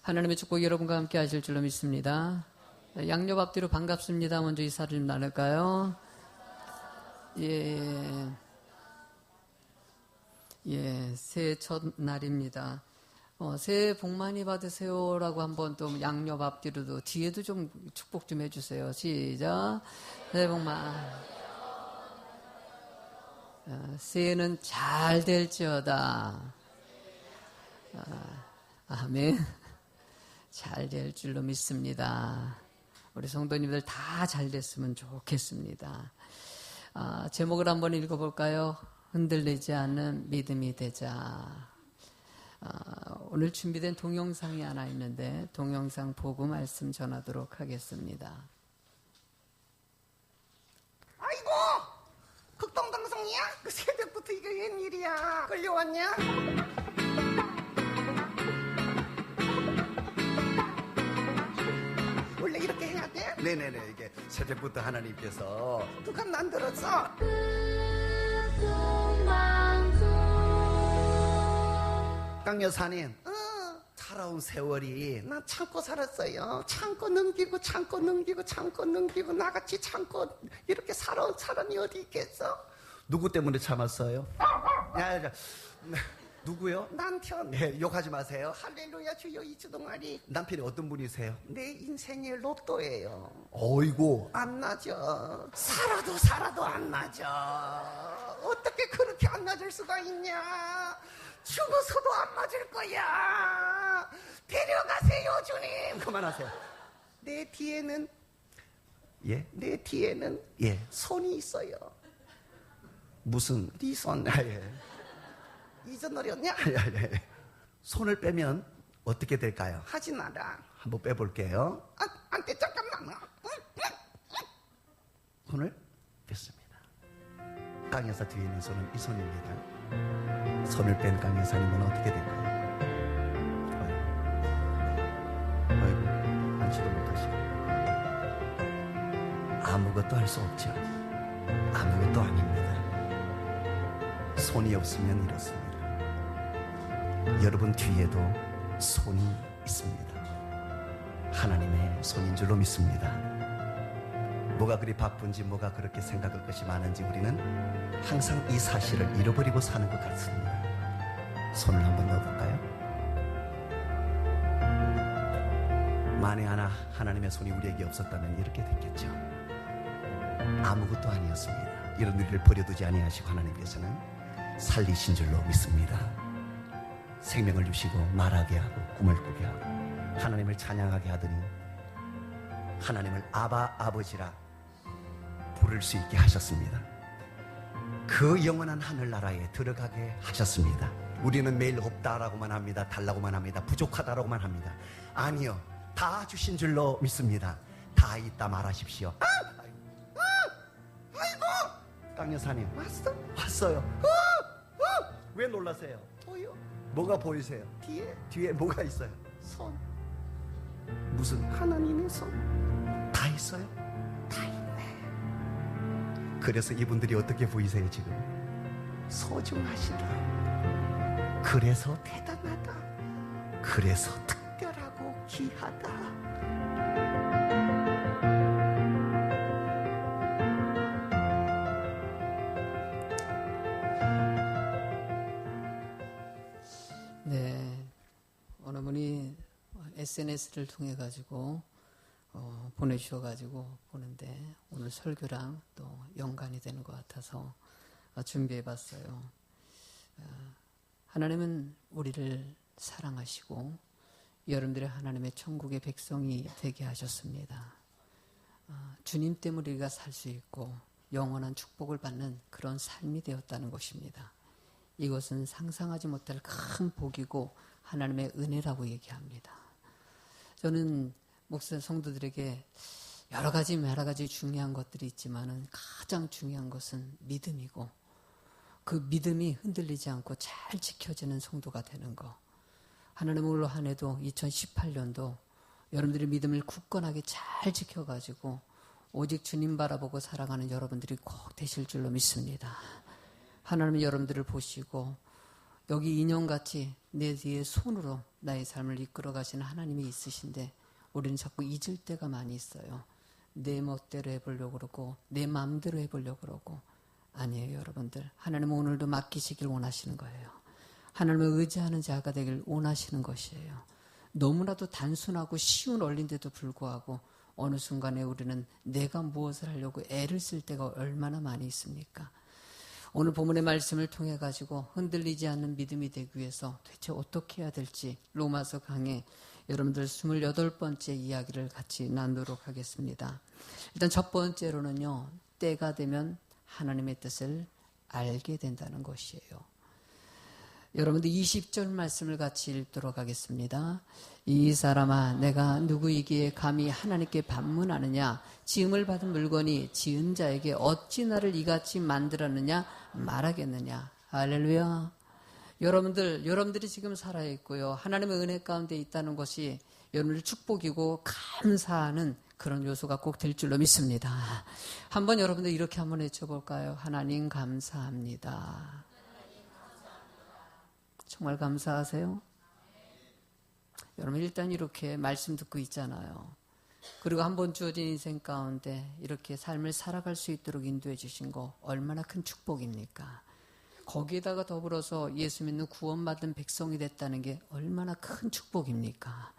하나님의 축복 여러분과 함께 하실 줄로 믿습니다. 양옆 앞뒤로 반갑습니다. 먼저 인사를 좀 나눌까요? 새해 첫날입니다. 새해 복 많이 받으세요라고 한번 또 양옆 앞뒤로도 뒤에도 좀 축복 좀 해주세요. 시작. 새해 복 많이. 새해는 잘 될지어다. 아멘. 잘 될 줄로 믿습니다. 우리 성도님들 다 잘 됐으면 좋겠습니다. 제목을 한번 읽어볼까요? 흔들리지 않는 믿음이 되자. 오늘 준비된 동영상이 하나 있는데 동영상 보고 말씀 전하도록 하겠습니다. 아이고, 극동방송이야? 그 새벽부터 이게 웬일이야? 끌려왔냐? 원래 이렇게 해야 돼? 네네네, 이게 새벽부터 하나님께서 누가 만들었어? 강 여사님, 살아온 세월이 나 참고 살았어요. 참고 넘기고 나같이 참고 이렇게 살아온 사람이 어디 있겠어? 누구 때문에 참았어요? 야, 누구요? 남편. 네, 욕하지 마세요. 할렐루야 주여 이주동아리. 남편이 어떤 분이세요? 내 인생의 로또예요. 어이구, 안 나죠. 살아도 안 나죠. 어떻게 그렇게 안 맞을 수가 있냐? 죽어서도 안 맞을 거야. 데려가세요 주님. 그만하세요. 내 뒤에는 예? 내 뒤에는 예. 손이 있어요. 무슨? 네 손. 예. 잊어버렸냐? 예. 손을 빼면 어떻게 될까요? 하지 마라. 한번 빼볼게요. 안 돼, 잠깐만. 손을 뺐습니다. 강 여사 뒤에 있는 손은 이 손입니다. 손을 뺀 강 여사님은 어떻게 될까요? 어이구, 앉지도 못하시고 아무것도 할 수 없죠. 아무것도 아닙니다. 손이 없으면 이렇습니다. 여러분 뒤에도 손이 있습니다. 하나님의 손인 줄로 믿습니다. 뭐가 그리 바쁜지 뭐가 그렇게 생각할 것이 많은지 우리는 항상 이 사실을 잃어버리고 사는 것 같습니다. 손을 한번 넣어볼까요? 만에 하나 하나님의 손이 우리에게 없었다면 이렇게 됐겠죠. 아무것도 아니었습니다. 이런 우리를 버려두지 아니하시고 하나님께서는 살리신 줄로 믿습니다. 생명을 주시고 말하게 하고 꿈을 꾸게 하고 하나님을 찬양하게 하더니 하나님을 아바 아버지라 부를 수 있게 하셨습니다. 그 영원한 하늘나라에 들어가게 하셨습니다. 우리는 매일 없다라고만 합니다. 달라고만 합니다. 부족하다라고만 합니다. 아니요, 다 주신 줄로 믿습니다. 다 있다 말하십시오. 아이고, 강 여사님 왔어? 왔어요. 왜 놀라세요? 보여? 뭐가 보이세요? 뒤에 뭐가 있어요? 손. 무슨? 하나님의 손. 다 있어요? 다 있네. 그래서 이분들이 어떻게 보이세요 지금? 소중하시다. 그래서 대단하다. 그래서 특별하고 귀하다. 네, 어느 분이 SNS를 통해 가지고 보내주셔 가지고 보는데 오늘 설교랑 또 연관이 되는 것 같아서 준비해봤어요. 하나님은 우리를 사랑하시고 여러분들의 하나님의 천국의 백성이 되게 하셨습니다. 주님 때문에 우리가 살 수 있고 영원한 축복을 받는 그런 삶이 되었다는 것입니다. 이것은 상상하지 못할 큰 복이고 하나님의 은혜라고 얘기합니다. 저는 목사 성도들에게 여러 가지 중요한 것들이 있지만은 가장 중요한 것은 믿음이고 그 믿음이 흔들리지 않고 잘 지켜지는 성도가 되는 거. 하나님 올 한 해도 2018년도 여러분들의 믿음을 굳건하게 잘 지켜가지고 오직 주님 바라보고 살아가는 여러분들이 꼭 되실 줄로 믿습니다. 하나님은 여러분들을 보시고 여기 인형같이 내 뒤에 손으로 나의 삶을 이끌어 가시는 하나님이 있으신데 우리는 자꾸 잊을 때가 많이 있어요. 내 멋대로 해보려고 그러고 내 마음대로 해보려고 그러고 아니에요. 여러분들, 하나님은 오늘도 맡기시길 원하시는 거예요. 하나님을 의지하는 자가 되길 원하시는 것이에요. 너무나도 단순하고 쉬운 원리인데도 불구하고 어느 순간에 우리는 내가 무엇을 하려고 애를 쓸 때가 얼마나 많이 있습니까? 오늘 본문의 말씀을 통해 가지고 흔들리지 않는 믿음이 되기 위해서 대체 어떻게 해야 될지 로마서 강의 여러분들 28번째 이야기를 같이 나누도록 하겠습니다. 일단 첫 번째로는요, 때가 되면 하나님의 뜻을 알게 된다는 것이에요. 여러분들 20절 말씀을 같이 읽도록 하겠습니다. 이 사람아, 내가 누구이기에 감히 하나님께 반문하느냐? 지음을 받은 물건이 지은 자에게 어찌 나를 이같이 만들었느냐 말하겠느냐. 할렐루야. 여러분들이 지금 살아있고요, 하나님의 은혜 가운데 있다는 것이 여러분들 축복이고 감사하는 그런 요소가 꼭 될 줄로 믿습니다. 한번 여러분들 이렇게 한번 외쳐볼까요? 하나님 감사합니다. 정말 감사하세요? 여러분, 일단 이렇게 말씀 듣고 있잖아요. 그리고 한번 주어진 인생 가운데 이렇게 삶을 살아갈 수 있도록 인도해 주신 거 얼마나 큰 축복입니까? 거기에다가 더불어서 예수 믿는 구원받은 백성이 됐다는 게 얼마나 큰 축복입니까?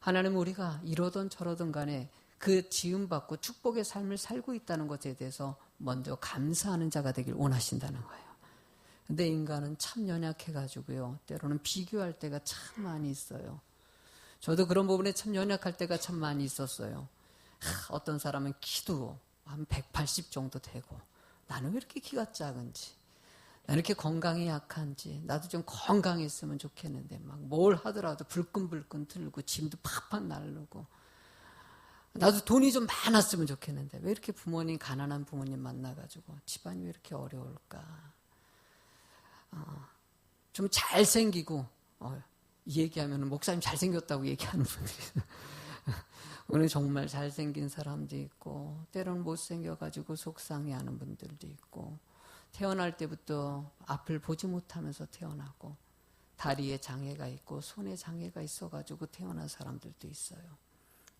하나님은 우리가 이러던 저러던 간에 그 지음받고 축복의 삶을 살고 있다는 것에 대해서 먼저 감사하는 자가 되길 원하신다는 거예요. 근데 인간은 참 연약해가지고요, 때로는 비교할 때가 참 많이 있어요. 저도 그런 부분에 참 연약할 때가 참 많이 있었어요. 어떤 사람은 키도 한 180 정도 되고 나는 왜 이렇게 키가 작은지, 나는 이렇게 건강이 약한지, 나도 좀 건강했으면 좋겠는데 막 뭘 하더라도 불끈불끈 들고 짐도 팍팍 날르고, 나도 돈이 좀 많았으면 좋겠는데 왜 이렇게 부모님, 가난한 부모님 만나가지고 집안이 왜 이렇게 어려울까. 좀 잘생기고 얘기하면 목사님 잘생겼다고 얘기하는 분들이 오늘 정말 잘생긴 사람도 있고, 때로는 못생겨가지고 속상해하는 분들도 있고, 태어날 때부터 앞을 보지 못하면서 태어나고 다리에 장애가 있고 손에 장애가 있어가지고 태어난 사람들도 있어요.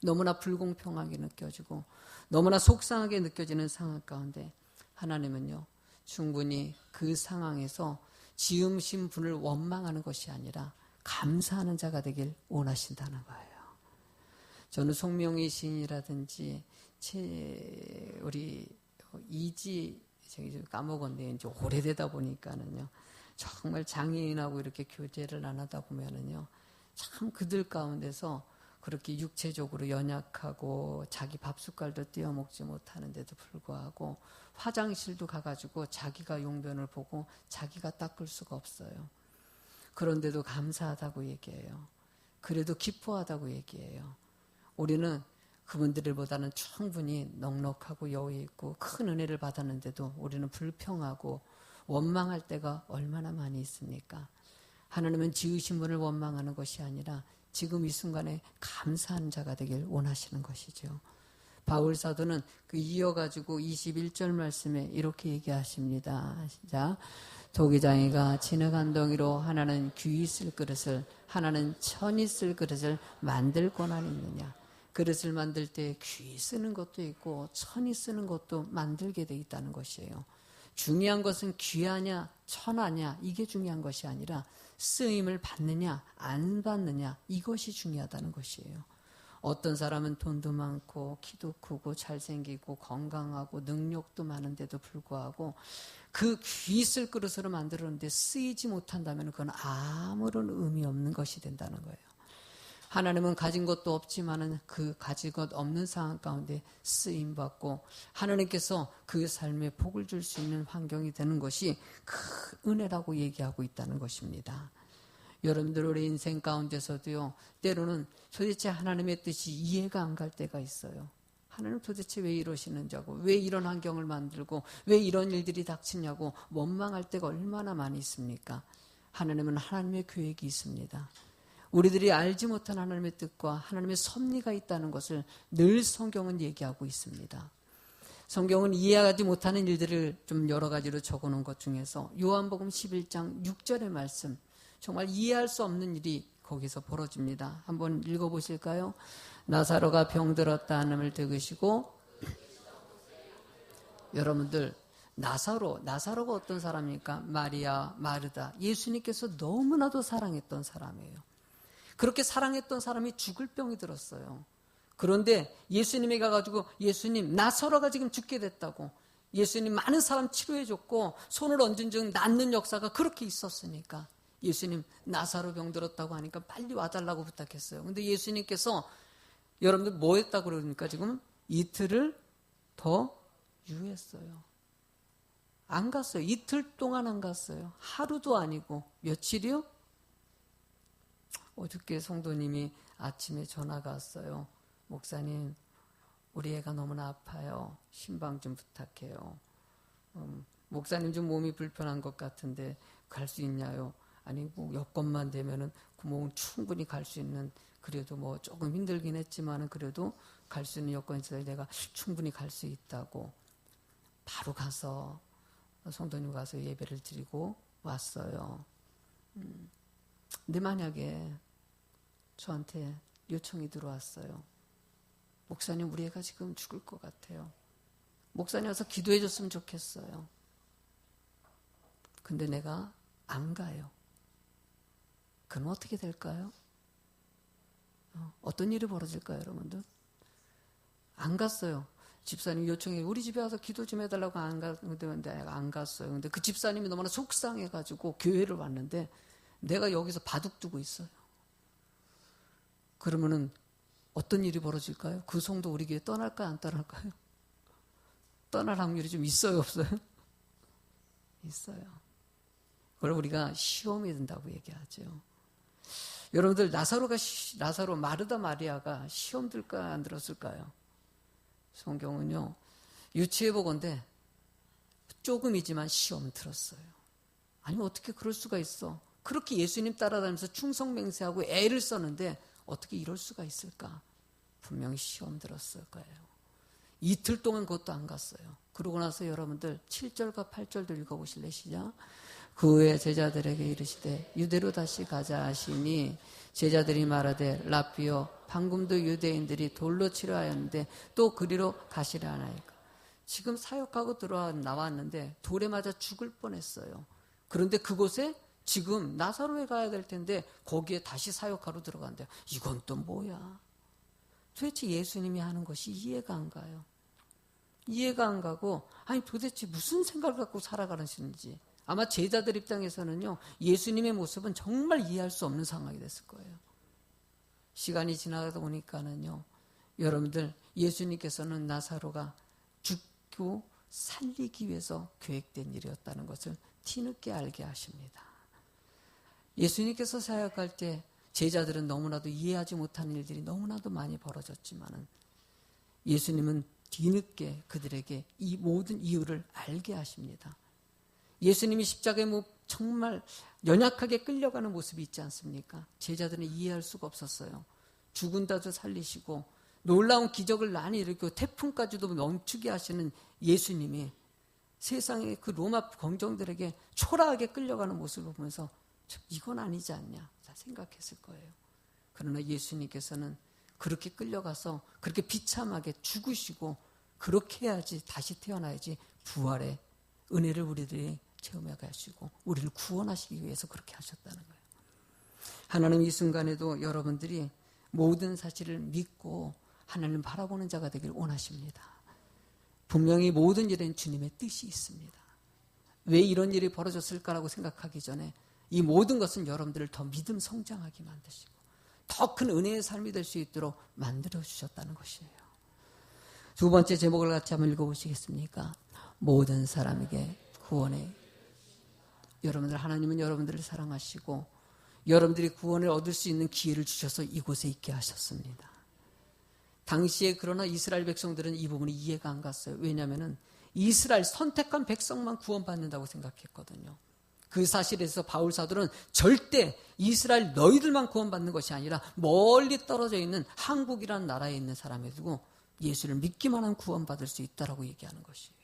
너무나 불공평하게 느껴지고 너무나 속상하게 느껴지는 상황 가운데 하나님은요, 충분히 그 상황에서 지음신 분을 원망하는 것이 아니라 감사하는 자가 되길 원하신다는 거예요. 저는 송명희 시인이라든지 우리 이지, 까먹었네요. 이제 오래되다 보니까는요, 정말 장애인하고 이렇게 교제를 안 하다 보면은요, 참 그들 가운데서 그렇게 육체적으로 연약하고 자기 밥숟갈도 떼어 먹지 못하는데도 불구하고 화장실도 가가지고 자기가 용변을 보고 자기가 닦을 수가 없어요. 그런데도 감사하다고 얘기해요. 그래도 기뻐하다고 얘기해요. 우리는 그분들보다는 충분히 넉넉하고 여유 있고 큰 은혜를 받았는데도 우리는 불평하고 원망할 때가 얼마나 많이 있습니까? 하나님은 지으신 분을 원망하는 것이 아니라 지금 이 순간에 감사하는 자가 되길 원하시는 것이죠. 바울 사도는 그 이어가지고 21절 말씀에 이렇게 얘기하십니다. 시작. 도기장이가 진흙한 덩이로 하나는 귀 있을 그릇을, 하나는 천 있을 그릇을 만들 권한이 있느냐. 그릇을 만들 때 귀 쓰는 것도 있고 천이 쓰는 것도 만들게 돼 있다는 것이에요. 중요한 것은 귀하냐 천하냐 이게 중요한 것이 아니라 쓰임을 받느냐 안 받느냐 이것이 중요하다는 것이에요. 어떤 사람은 돈도 많고 키도 크고 잘생기고 건강하고 능력도 많은데도 불구하고 그 귀 쓸 그릇으로 만들었는데 쓰이지 못한다면 그건 아무런 의미 없는 것이 된다는 거예요. 하나님은 가진 것도 없지만은 그 가진 것 없는 상황 가운데 쓰임받고 하나님께서 그 삶에 복을 줄 수 있는 환경이 되는 것이 큰 은혜라고 얘기하고 있다는 것입니다. 여러분들 우리 인생 가운데서도요, 때로는 도대체 하나님의 뜻이 이해가 안 갈 때가 있어요. 하나님 도대체 왜 이러시는지 하고 왜 이런 환경을 만들고 왜 이런 일들이 닥치냐고 원망할 때가 얼마나 많이 있습니까? 하나님은 하나님의 계획이 있습니다. 우리들이 알지 못한 하나님의 뜻과 하나님의 섭리가 있다는 것을 늘 성경은 얘기하고 있습니다. 성경은 이해하지 못하는 일들을 좀 여러 가지로 적어놓은 것 중에서 요한복음 11장 6절의 말씀, 정말 이해할 수 없는 일이 거기서 벌어집니다. 한번 읽어보실까요? 나사로가 병들었다는 을 들으시고, 여러분들 나사로가 어떤 사람입니까? 마리아, 마르다, 예수님께서 너무나도 사랑했던 사람이에요. 그렇게 사랑했던 사람이 죽을 병이 들었어요. 그런데 예수님이 가가지고, 예수님, 나사로가 지금 죽게 됐다고, 예수님 많은 사람 치료해줬고 손을 얹은 즉 낫는 역사가 그렇게 있었으니까 예수님 나사로 병들었다고 하니까 빨리 와달라고 부탁했어요. 근데 예수님께서 여러분들 뭐 했다고 그러니까 지금 이틀을 더 유했어요. 안 갔어요. 이틀 동안 안 갔어요. 하루도 아니고. 며칠이요? 어저께 성도님이 아침에 전화가 왔어요. 목사님, 우리 애가 너무나 아파요. 신방 좀 부탁해요. 목사님 좀 몸이 불편한 것 같은데 갈 수 있냐요? 아니 뭐 여건만 되면은 구멍은 충분히 갈 수 있는, 그래도 뭐 조금 힘들긴 했지만은 그래도 갈 수 있는 여건이 있어서 내가 충분히 갈 수 있다고. 바로 가서 성도님 가서 예배를 드리고 왔어요. 근데 만약에 저한테 요청이 들어왔어요. 목사님, 우리 애가 지금 죽을 것 같아요. 목사님 와서 기도해 줬으면 좋겠어요. 근데 내가 안 가요. 그럼 어떻게 될까요? 어떤 일이 벌어질까요, 여러분들? 안 갔어요. 집사님 요청해 우리 집에 와서 기도 좀 해달라고 안 갔어요. 근데 그 집사님이 너무나 속상해가지고 교회를 왔는데 내가 여기서 바둑 두고 있어요. 그러면은 어떤 일이 벌어질까요? 그 성도 우리 교회 떠날까요, 안 떠날까요? 떠날 확률이 좀 있어요, 없어요? 있어요. 그걸 우리가 시험이 된다고 얘기하죠. 여러분들 나사로 마르다 마리아가 시험 들까 안 들었을까요? 성경은요 유치해 보건대 조금이지만 시험 들었어요. 아니면 어떻게 그럴 수가 있어? 그렇게 예수님 따라다니면서 충성맹세하고 애를 썼는데 어떻게 이럴 수가 있을까? 분명히 시험 들었을 거예요. 이틀 동안 그것도 안 갔어요. 그러고 나서 여러분들 7절과 8절도 읽어보실래요? 시작. 그 후에 제자들에게 이르시되 유대로 다시 가자 하시니 제자들이 말하되 라삐여, 방금도 유대인들이 돌로 치려 하였는데 또 그리로 가시려 하나이까. 지금 사역하고 나왔는데 돌에 맞아 죽을 뻔했어요. 그런데 그곳에 지금 나사로에 가야 될 텐데 거기에 다시 사역하러 들어간대요. 이건 또 뭐야? 도대체 예수님이 하는 것이 이해가 안 가요. 이해가 안 가고, 아니 도대체 무슨 생각을 갖고 살아가는지. 아마 제자들 입장에서는요 예수님의 모습은 정말 이해할 수 없는 상황이 됐을 거예요. 시간이 지나다 보니까는요 여러분들, 예수님께서는 나사로가 죽고 살리기 위해서 계획된 일이었다는 것을 뒤늦게 알게 하십니다. 예수님께서 사역할 때 제자들은 너무나도 이해하지 못하는 일들이 너무나도 많이 벌어졌지만은 예수님은 뒤늦게 그들에게 이 모든 이유를 알게 하십니다. 예수님이 십자가에 정말 연약하게 끌려가는 모습이 있지 않습니까? 제자들은 이해할 수가 없었어요. 죽은 자도 살리시고 놀라운 기적을 많이 일으키고 태풍까지도 멈추게 하시는 예수님이 세상의 그 로마 공정들에게 초라하게 끌려가는 모습을 보면서 이건 아니지 않냐 생각했을 거예요. 그러나 예수님께서는 그렇게 끌려가서 그렇게 비참하게 죽으시고 그렇게 해야지, 다시 태어나야지 부활의 은혜를 우리들이 체험하게 하시고 우리를 구원하시기 위해서 그렇게 하셨다는 거예요. 하나님 이 순간에도 여러분들이 모든 사실을 믿고 하나님을 바라보는 자가 되길 원하십니다. 분명히 모든 일엔 주님의 뜻이 있습니다. 왜 이런 일이 벌어졌을까라고 생각하기 전에 이 모든 것은 여러분들을 더 믿음 성장하게 만드시고 더 큰 은혜의 삶이 될 수 있도록 만들어 주셨다는 것이에요. 두 번째 제목을 같이 한번 읽어보시겠습니까? 모든 사람에게 구원의. 여러분들, 하나님은 여러분들을 사랑하시고 여러분들이 구원을 얻을 수 있는 기회를 주셔서 이곳에 있게 하셨습니다. 당시에 그러나 이스라엘 백성들은 이 부분이 이해가 안 갔어요. 왜냐하면 이스라엘 선택한 백성만 구원받는다고 생각했거든요. 그 사실에서 바울 사도는 절대 이스라엘 너희들만 구원받는 것이 아니라 멀리 떨어져 있는 한국이라는 나라에 있는 사람에도 예수를 믿기만 하면 구원받을 수 있다라고 얘기하는 것이에요.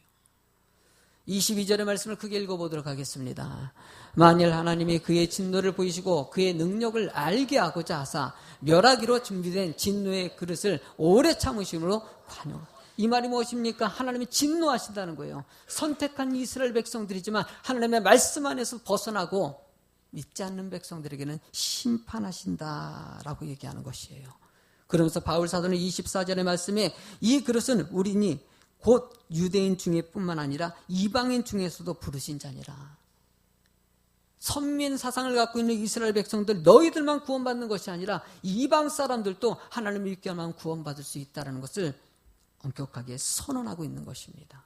22절의 말씀을 크게 읽어보도록 하겠습니다. 만일 하나님이 그의 진노를 보이시고 그의 능력을 알게 하고자 하사 멸하기로 준비된 진노의 그릇을 오래 참으심으로 관용. 이 말이 무엇입니까? 하나님이 진노하신다는 거예요. 선택한 이스라엘 백성들이지만 하나님의 말씀 안에서 벗어나고 믿지 않는 백성들에게는 심판하신다라고 얘기하는 것이에요. 그러면서 바울 사도는 24절의 말씀에 이 그릇은 우리니 곧 유대인 중에 뿐만 아니라 이방인 중에서도 부르신 자니라. 선민 사상을 갖고 있는 이스라엘 백성들, 너희들만 구원받는 것이 아니라 이방 사람들도 하나님을 믿게 하면 구원받을 수 있다는 것을 엄격하게 선언하고 있는 것입니다.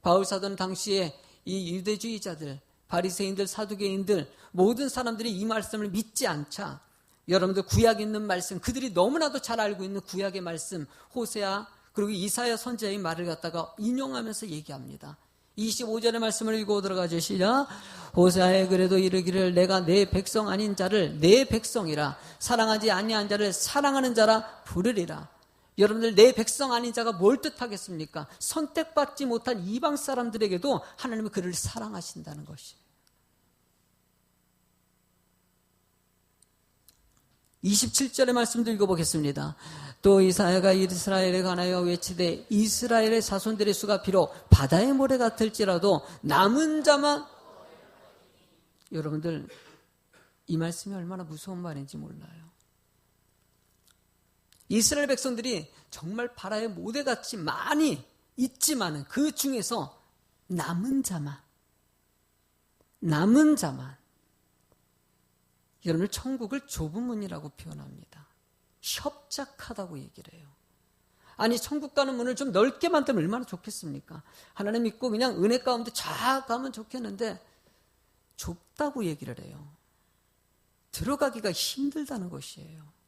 바울 사도는 당시에 이 유대주의자들, 바리새인들, 사두개인들 모든 사람들이 이 말씀을 믿지 않자 여러분들 구약에 있는 말씀, 그들이 너무나도 잘 알고 있는 구약의 말씀, 호세아 그리고 이사야 선지자의 말을 갖다가 인용하면서 얘기합니다. 25절의 말씀을 읽어보도록 하죠. 시작. 호세아에 그래도 이르기를 내가 내 백성 아닌 자를 내 백성이라 사랑하지 아니한 자를 사랑하는 자라 부르리라. 여러분들 내 백성 아닌 자가 뭘 뜻하겠습니까? 선택받지 못한 이방 사람들에게도 하나님은 그를 사랑하신다는 것이에요. 27절의 말씀도 읽어보겠습니다. 또 이사야가 이스라엘에 관하여 외치되 이스라엘의 자손들의 수가 비록 바다의 모래 같을지라도 남은 자만. 여러분들 이 말씀이 얼마나 무서운 말인지 몰라요. 이스라엘 백성들이 정말 바다의 모래같이 많이 있지만 그 중에서 남은 자만 여러분 천국을 좁은 문이라고 표현합니다. 협착하다고 얘기를 해요. 아니 천국 가는 문을 좀 넓게 만들면 얼마나 좋겠습니까? 하나님 믿고 그냥 은혜 가운데 쫙 가면 좋겠는데 좁다고 얘기를 해요. 들어가기가 힘들다는 것이에요.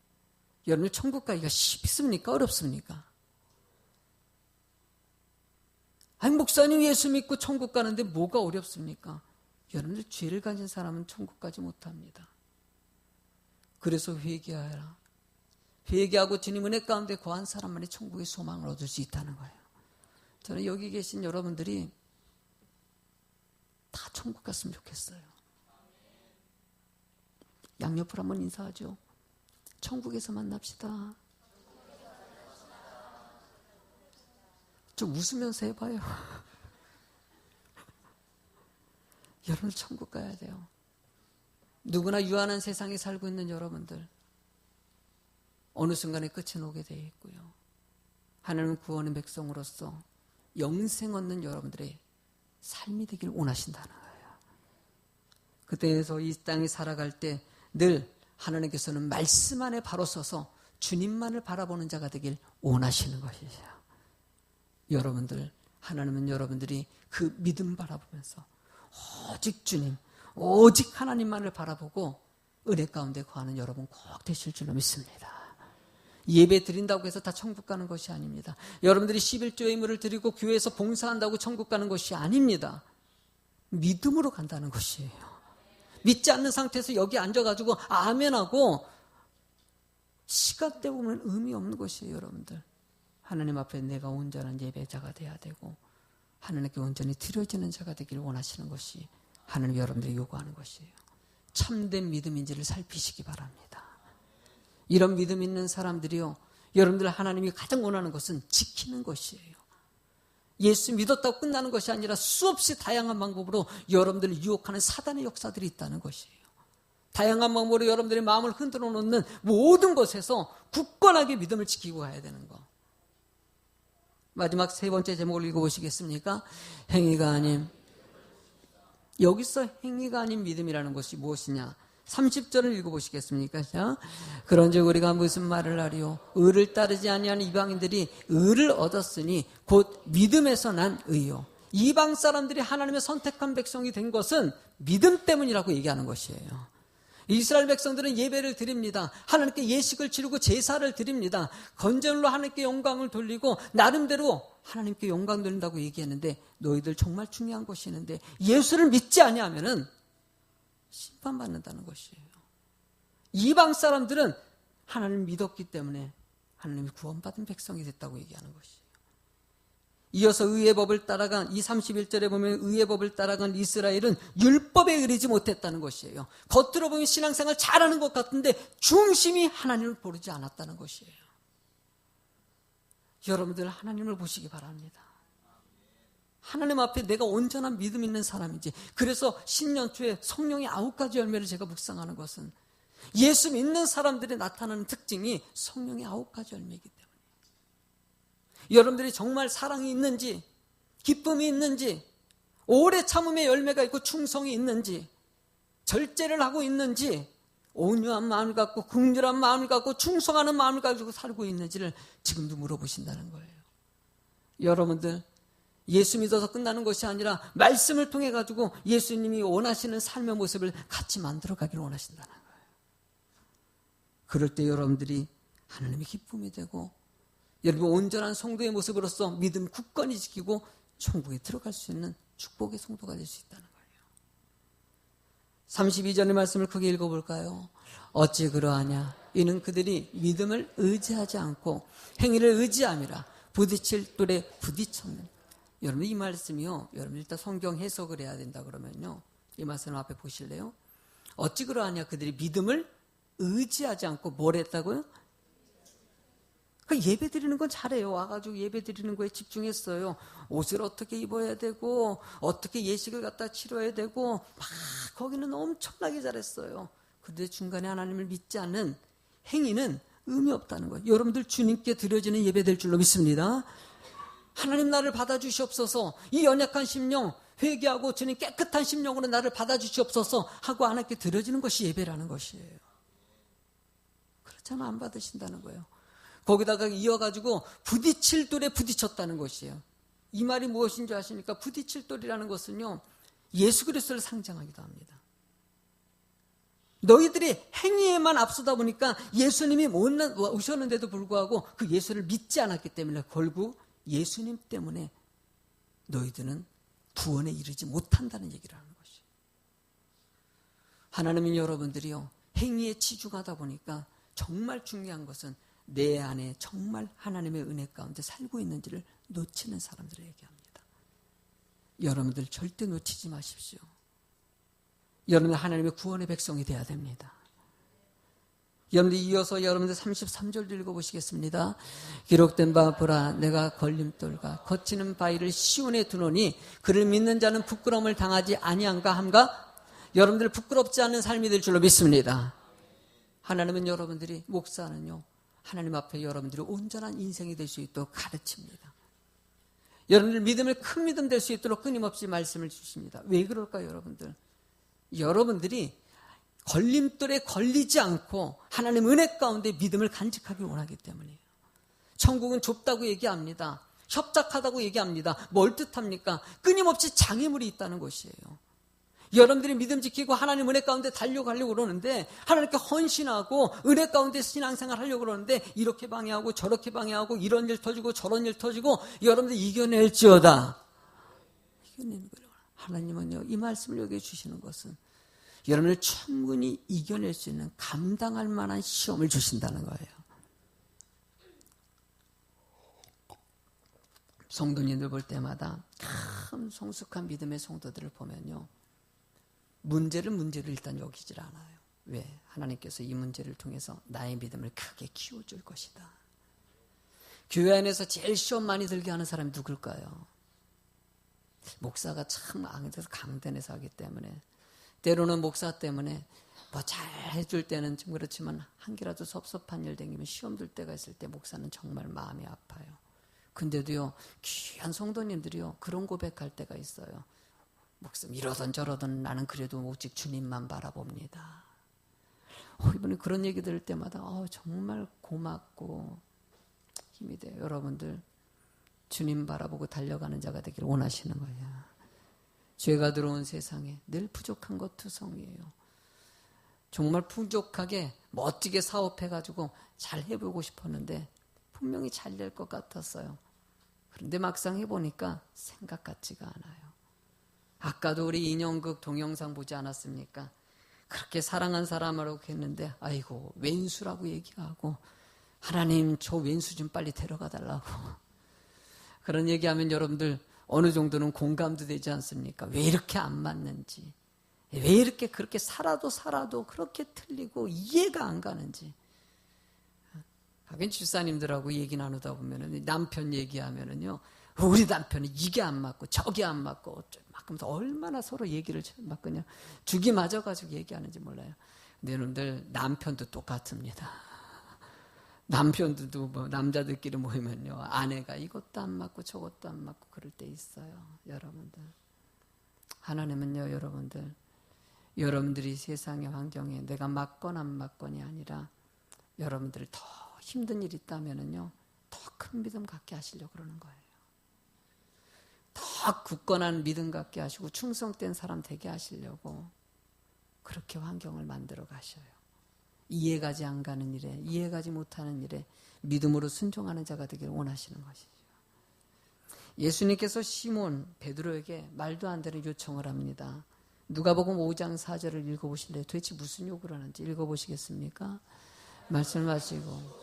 여러분 천국 가기가 쉽습니까? 어렵습니까? 아니 목사님 예수 믿고 천국 가는데 뭐가 어렵습니까? 여러분들 죄를 가진 사람은 천국 가지 못합니다. 그래서 회개하라. 회개하고 주님 은혜 가운데 거한 사람만이 천국의 소망을 얻을 수 있다는 거예요. 저는 여기 계신 여러분들이 다 천국 갔으면 좋겠어요. 양옆으로 한번 인사하죠. 천국에서 만납시다. 좀 웃으면서 해봐요. 여러분 천국 가야 돼요. 누구나 유한한 세상에 살고 있는 여러분들 어느 순간에 끝은 오게 되어 있고요. 하나님 구원의 백성으로서 영생 얻는 여러분들의 삶이 되기를 원하신다는 거예요. 그때에서 이 땅에 살아갈 때 늘 하나님께서는 말씀 안에 바로 서서 주님만을 바라보는 자가 되길 원하시는 것이죠. 여러분들, 하나님은 여러분들이 그 믿음 바라보면서 오직 주님, 오직 하나님만을 바라보고 은혜 가운데 거하는 여러분 꼭 되실 줄로 믿습니다. 예배 드린다고 해서 다 천국 가는 것이 아닙니다. 여러분들이 11조 예물을 드리고 교회에서 봉사한다고 천국 가는 것이 아닙니다. 믿음으로 간다는 것이에요. 믿지 않는 상태에서 여기 앉아가지고 아멘하고 시간 때우면 의미 없는 것이에요. 여러분들 하나님 앞에 내가 온전한 예배자가 돼야 되고 하나님께 온전히 드려지는 자가 되기를 원하시는 것이 하나님 여러분들이 요구하는 것이에요. 참된 믿음인지를 살피시기 바랍니다. 이런 믿음 있는 사람들이요, 여러분들 하나님이 가장 원하는 것은 지키는 것이에요. 예수 믿었다고 끝나는 것이 아니라 수없이 다양한 방법으로 여러분들을 유혹하는 사단의 역사들이 있다는 것이에요. 다양한 방법으로 여러분들의 마음을 흔들어 놓는 모든 것에서 굳건하게 믿음을 지키고 가야 되는 거. 마지막 세 번째 제목을 읽어보시겠습니까? 행위가 아닌, 여기서 행위가 아닌 믿음이라는 것이 무엇이냐? 30절을 읽어보시겠습니까? 자, 그런즉 우리가 무슨 말을 하리요? 의를 따르지 아니하는 이방인들이 의를 얻었으니 곧 믿음에서 난 의요. 이방 사람들이 하나님의 선택한 백성이 된 것은 믿음 때문이라고 얘기하는 것이에요. 이스라엘 백성들은 예배를 드립니다. 하나님께 예식을 치르고 제사를 드립니다. 건전으로 하나님께 영광을 돌리고 나름대로 하나님께 영광 돌린다고 얘기했는데 너희들 정말 중요한 것이 있는데 예수를 믿지 아니하면은 심판받는다는 것이에요. 이방 사람들은 하나님을 믿었기 때문에 하나님이 구원받은 백성이 됐다고 얘기하는 것이에요. 이어서 의의 법을 따라간 이 31절에 보면 의의 법을 따라간 이스라엘은 율법에 의리지 못했다는 것이에요. 겉으로 보면 신앙생활 잘하는 것 같은데 중심이 하나님을 모르지 않았다는 것이에요. 여러분들 하나님을 보시기 바랍니다. 하나님 앞에 내가 온전한 믿음 있는 사람인지. 그래서 신년 초에 성령의 9가지 열매를 제가 묵상하는 것은 예수 믿는 사람들이 나타나는 특징이 성령의 9가지 열매이기 때문에 여러분들이 정말 사랑이 있는지, 기쁨이 있는지, 오래 참음의 열매가 있고 충성이 있는지, 절제를 하고 있는지, 온유한 마음을 갖고 긍휼한 마음을 갖고 충성하는 마음을 가지고 살고 있는지를 지금도 물어보신다는 거예요. 여러분들 예수 믿어서 끝나는 것이 아니라 말씀을 통해 가지고 예수님이 원하시는 삶의 모습을 같이 만들어 가기를 원하신다는 거예요. 그럴 때 여러분들이 하나님의 기쁨이 되고 여러분 온전한 성도의 모습으로서 믿음 굳건히 지키고 천국에 들어갈 수 있는 축복의 성도가 될 수 있다는 거예요. 32절의 말씀을 크게 읽어볼까요? 어찌 그러하냐? 이는 그들이 믿음을 의지하지 않고 행위를 의지함이라 부딪힐 돌에 부딪혔는. 여러분 이 말씀이요. 여러분 일단 성경 해석을 해야 된다 그러면요. 이 말씀 앞에 보실래요? 어찌 그러하냐? 그들이 믿음을 의지하지 않고 뭘 했다고요? 예배 드리는 건 잘해요. 와가지고 예배 드리는 거에 집중했어요. 옷을 어떻게 입어야 되고 어떻게 예식을 갖다 치러야 되고 막 거기는 엄청나게 잘했어요. 그런데 중간에 하나님을 믿지 않는 행위는 의미 없다는 거예요. 여러분들 주님께 드려지는 예배 될 줄로 믿습니다. 하나님 나를 받아주시옵소서. 이 연약한 심령 회개하고 주님 깨끗한 심령으로 나를 받아주시옵소서 하고 하나님께 드려지는 것이 예배라는 것이에요. 그렇잖아 안 받으신다는 거예요. 거기다가 이어가지고 부딪힐 돌에 부딪혔다는 것이에요. 이 말이 무엇인지 아십니까? 부딪힐 돌이라는 것은요 예수 그리스도를 상징하기도 합니다. 너희들이 행위에만 앞서다 보니까 예수님이 오셨는데도 불구하고 그 예수를 믿지 않았기 때문에 결국 예수님 때문에 너희들은 구원에 이르지 못한다는 얘기를 하는 것이에요. 하나님은 여러분들이요 행위에 치중하다 보니까 정말 중요한 것은 내 안에 정말 하나님의 은혜 가운데 살고 있는지를 놓치는 사람들을 얘기합니다. 여러분들 절대 놓치지 마십시오. 여러분들 하나님의 구원의 백성이 되어야 됩니다. 여러분들 이어서 여러분들 33절도 읽어보시겠습니다. 기록된 바 보라 내가 걸림돌과 거치는 바위를 시온에 두노니 그를 믿는 자는 부끄러움을 당하지 아니한가 함가. 여러분들 부끄럽지 않은 삶이 될 줄로 믿습니다. 하나님은 여러분들이 목사는요 하나님 앞에 여러분들이 온전한 인생이 될 수 있도록 가르칩니다. 여러분들 믿음을 큰 믿음 될 수 있도록 끊임없이 말씀을 주십니다. 왜 그럴까요 여러분들? 여러분들이 걸림돌에 걸리지 않고 하나님 은혜 가운데 믿음을 간직하길 원하기 때문이에요. 천국은 좁다고 얘기합니다. 협착하다고 얘기합니다. 뭘 뜻합니까? 끊임없이 장애물이 있다는 것이에요. 여러분들이 믿음 지키고 하나님 은혜 가운데 달려가려고 그러는데 하나님께 헌신하고 은혜 가운데 신앙생활 하려고 그러는데 이렇게 방해하고 저렇게 방해하고 이런 일 터지고 저런 일 터지고 여러분들 이겨낼지어다. 이겨내는 거예요. 하나님은요 이 말씀을 여기에 주시는 것은 여러분을 충분히 이겨낼 수 있는 감당할 만한 시험을 주신다는 거예요. 성도님들 볼 때마다 참 성숙한 믿음의 성도들을 보면요 문제를 일단 여기질 않아요. 왜? 하나님께서 이 문제를 통해서 나의 믿음을 크게 키워줄 것이다. 교회 안에서 제일 시험 많이 들게 하는 사람이 누굴까요? 목사가 참 강단에서 하기 때문에 때로는 목사 때문에 뭐 잘 해줄 때는 좀 그렇지만 한 개라도 섭섭한 일 생기면 시험 들 때가 있을 때 목사는 정말 마음이 아파요. 근데도요 귀한 성도님들이요 그런 고백할 때가 있어요. 목사님 이러던 저러던 나는 그래도 오직 주님만 바라봅니다. 이번에 그런 얘기 들을 때마다 정말 고맙고 힘이 돼요. 여러분들 주님 바라보고 달려가는 자가 되기를 원하시는 거예요. 죄가 들어온 세상에 늘 부족한 것 투성이에요. 정말 부족하게 멋지게 사업해가지고 잘 해보고 싶었는데 분명히 잘 될 것 같았어요. 그런데 막상 해보니까 생각 같지가 않아요. 아까도 우리 인형극 동영상 보지 않았습니까? 그렇게 사랑한 사람이라고 했는데 아이고 왼수라고 얘기하고 하나님 저 왼수 좀 빨리 데려가 달라고. 그런 얘기하면 여러분들 어느 정도는 공감도 되지 않습니까? 왜 이렇게 안 맞는지, 왜 이렇게 그렇게 살아도 그렇게 틀리고 이해가 안 가는지. 하긴 집사님들하고 얘기 나누다 보면은 남편 얘기하면은요, 우리 남편은 이게 안 맞고 저게 안 맞고 막 그러면서 얼마나 서로 얘기를 막 그냥 죽이 맞아가지고 얘기하는지 몰라요. 근데 여러분들 남편도 똑같습니다. 남편들도 뭐 남자들끼리 모이면요, 아내가 이것도 안 맞고 저것도 안 맞고 그럴 때 있어요. 여러분들, 하나님은요, 여러분들이 세상의 환경에 내가 맞건 안 맞건이 아니라 여러분들 더 힘든 일이 있다면은요, 더 큰 믿음 갖게 하시려고 그러는 거예요. 더 굳건한 믿음 갖게 하시고 충성된 사람 되게 하시려고 그렇게 환경을 만들어 가셔요. 이해가지 안 가는 일에, 이해가지 못하는 일에 믿음으로 순종하는 자가 되기를 원하시는 것이죠. 예수님께서 시몬 베드로에게 말도 안 되는 요청을 합니다. 누가복음 5장 4절을 읽어보실래요? 도대체 무슨 요구를 하는지 읽어보시겠습니까? 말씀하시고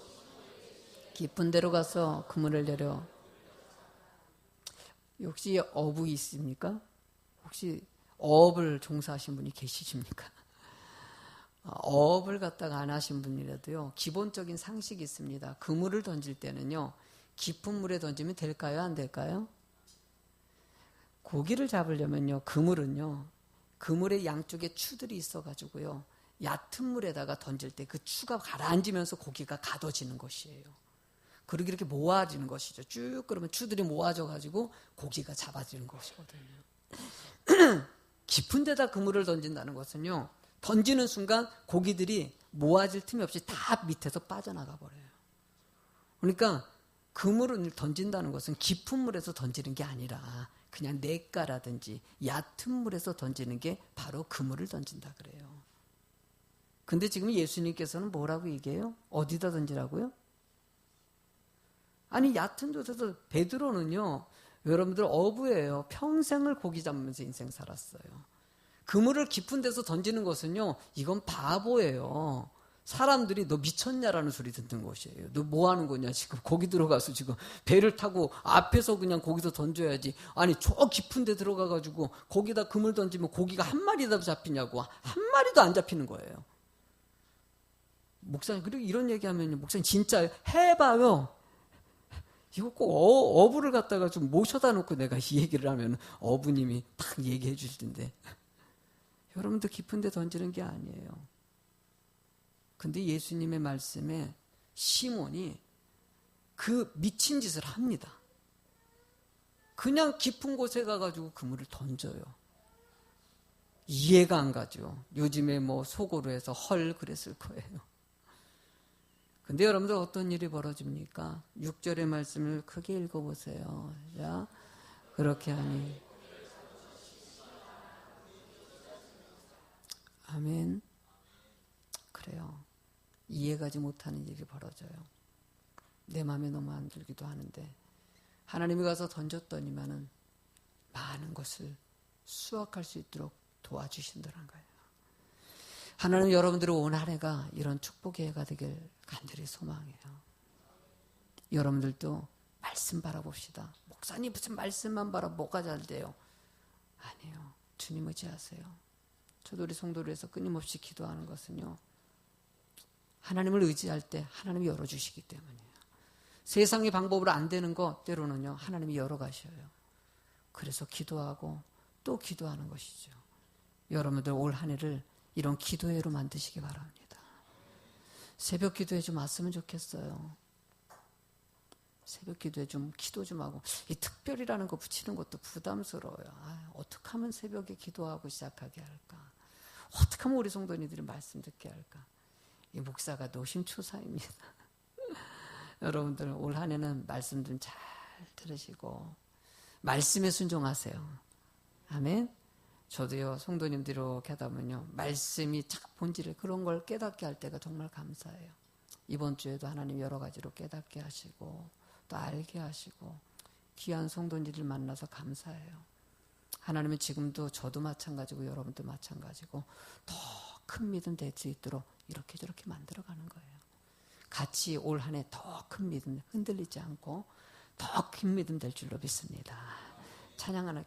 깊은 데로 가서 그물을 내려. 혹시 어부 있습니까? 혹시 어업을 종사하신 분이 계시십니까? 어업을 갖다가 안 하신 분이라도요, 기본적인 상식이 있습니다. 그물을 던질 때는요, 깊은 물에 던지면 될까요? 안 될까요? 고기를 잡으려면요, 그물의 양쪽에 추들이 있어가지고요, 얕은 물에다가 던질 때 그 추가 가라앉으면서 고기가 가둬지는 것이에요. 그러기 이렇게 모아지는 것이죠. 쭉 그러면 추들이 모아져가지고 고기가 잡아지는 것이거든요. 깊은 데다 그물을 던진다는 것은요, 던지는 순간 고기들이 모아질 틈이 없이 다 밑에서 빠져나가 버려요. 그러니까 그물을 던진다는 것은 깊은 물에서 던지는 게 아니라 그냥 냇가라든지 얕은 물에서 던지는 게 바로 그물을 던진다 그래요. 근데 지금 예수님께서는 뭐라고 얘기해요? 어디다 던지라고요? 아니, 얕은 곳에서. 베드로는요, 여러분들 어부예요. 평생을 고기 잡으면서 인생 살았어요. 그물을 깊은 데서 던지는 것은요, 이건 바보예요. 사람들이 너 미쳤냐라는 소리 듣는 것이에요. 너 뭐 하는 거냐, 지금. 거기 들어가서 지금 배를 타고 앞에서 그냥 거기서 던져야지. 아니, 저 깊은 데 들어가가지고 거기다 그물 던지면 고기가 한 마리라도 잡히냐고. 한 마리도 안 잡히는 거예요. 목사님, 그리고 이런 얘기하면, 목사님 진짜 해봐요. 이거 꼭 어부를 갖다가 좀 모셔다 놓고 내가 이 얘기를 하면 어부님이 딱 얘기해 주실 텐데. 여러분도 깊은 데 던지는 게 아니에요. 근데 예수님의 말씀에 시몬이 그 미친 짓을 합니다. 그냥 깊은 곳에 가가지고 그물을 던져요. 이해가 안 가죠. 요즘에 뭐 속어로 해서 헐 그랬을 거예요. 근데 여러분들 어떤 일이 벌어집니까? 6절의 말씀을 크게 읽어보세요. 자, 그렇게 하니. 아멘. 그래요. 이해가지 못하는 일이 벌어져요. 내 마음에 너무 안 들기도 하는데 하나님이 가서 던졌더니만은 많은 것을 수확할 수 있도록 도와주신다는 거예요. 하나님 여러분들의 온 한 해가 이런 축복의 해가 되길 간절히 소망해요. 여러분들도 말씀 바라봅시다. 목사님 무슨 말씀만 바라 뭐가 잘 돼요? 아니에요. 주님 의지하세요. 저도 우리 성도로에서 끊임없이 기도하는 것은요, 하나님을 의지할 때 하나님이 열어주시기 때문이에요. 세상의 방법으로 안 되는 거 때로는요, 하나님이 열어가셔요. 그래서 기도하고 또 기도하는 것이죠. 여러분들 올 한 해를 이런 기도회로 만드시기 바랍니다. 새벽 기도회 좀 왔으면 좋겠어요. 새벽 기도회 좀 기도 좀 하고, 이 특별이라는 거 붙이는 것도 부담스러워요. 어떻게 하면 새벽에 기도하고 시작하게 할까? 어떻게 하면 우리 성도님들이 말씀 듣게 할까? 이 목사가 노심초사입니다. 여러분들 올 한 해는 말씀 좀 잘 들으시고 말씀에 순종하세요. 아멘. 저도요, 성도님들이 이렇게 하다 보면요, 말씀이 착 본질을 그런 걸 깨닫게 할 때가 정말 감사해요. 이번 주에도 하나님 여러 가지로 깨닫게 하시고 또 알게 하시고 귀한 성도님들을 만나서 감사해요. 하나님은 지금도 저도 마찬가지고 여러분도 마찬가지고 더 큰 믿음 될 수 있도록 이렇게 저렇게 만들어가는 거예요. 같이 올 한 해 더 큰 믿음 흔들리지 않고 더 큰 믿음 될 줄로 믿습니다. 찬양 하나